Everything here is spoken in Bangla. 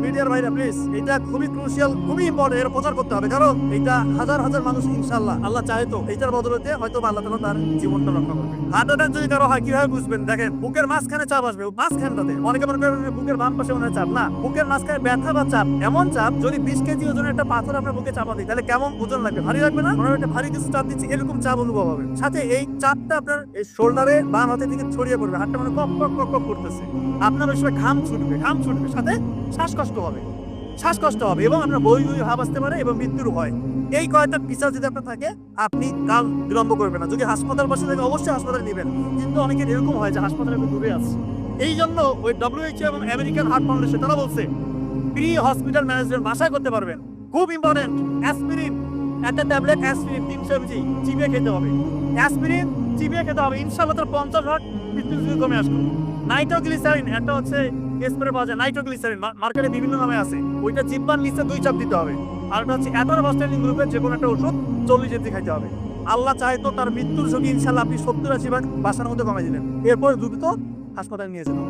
মিডিয়ার ভাইরা প্লিজ, এটা খুবই ক্রুশিয়াল, খুবই ইম্পর্টেন্ট, এর প্রচার করতে হবে, কারণ এটা হাজার হাজার মানুষ ইনশাআল্লাহ আল্লাহ চাহে তো এইটার বদলতে হয়তো আল্লাহ তাআলা তার জীবনটা রক্ষা করবে। হার্ট অ্যাটাক যদি কারো হয় কিভাবে বুঝবেন? দেখেন, বুকের মাঝখানে চাপ আসবে, মাঝখানটাতে। অনেকে মনে করেন বুকের বাম পাশে মনে হয় চাপ, না, বুকের মাঝখানে ব্যথা বা চাপ, এমন চাপ যদি 20 কেজি ওজনের একটা পাথর আপনার বুকে চাপা দিই তাহলে কেমন ওজন লাগবে? ভারী লাগবে না? মনে হয় একটা ভারী কিছু চাপ দিচ্ছি, এরকম চাপ অনুভব হবে। সাথে এই চাপটা আপনার এই শোল্ডারে বাম হাতের দিকে ছড়িয়ে পড়বে, হাতটা মানে কক কক কক কক করতেছে, আপনার ওই সময় ঘাম ছুটবে, সাথে শ্বাসকষ্ট হবে এবং আপনার বই ভাব আসতে পারে এবং মৃত্যুর হয়। এই কয়েকটা ফিচার যদি আপনার থাকে, আপনি কাল বিলম্ব করবেন না। যদি হাসপাতাল পাশে থাকে অবশ্যই হাসপাতালে নেবেন, কিন্তু অনেকের এরকম হয় যে হাসপাতালে একটু দূরে আছে। এই জন্য ওই WHO এবং আমেরিকান হার্ট ফাউন্ডেশন তারা বলছে প্রি হসপিটাল ম্যানেজমেন্ট বাসায় করতে পারবেন। খুব ইম্পর্টেন্ট, অ্যাসপিরিন, একটা ট্যাবলেট অ্যাসপিরিন 300 mg চিবিয়ে খেতে হবে। অ্যাসপিরিন চিবিয়ে খেতে হবে, ইনশাআল্লাহ তার 50% মৃত্যুর ঝুঁকি কমে আসবে। নাইট্রোগ্লিসারিন, একটা হচ্ছে স্প্রে পাওয়া যায়, নাইট্রোগ্লিসারিন মার্কেটে বিভিন্ন নামে আছে, ওইটা জিহ্বার নিচে 2 চাপ দিতে হবে। আর একটা হচ্ছে অ্যাটোরভাস্টালিন গ্রুপের যে কোনো একটা ওষুধ 40 দিন খাইতে হবে। আল্লাহ চাহে তো তার মৃত্যুর ঝুঁকি ইনশাআল্লাহ আপনি 70-80% বাসার মধ্যে কমাই দিলেন, এরপর দ্রুত হাসপাতালে নিয়ে যেতে হবে।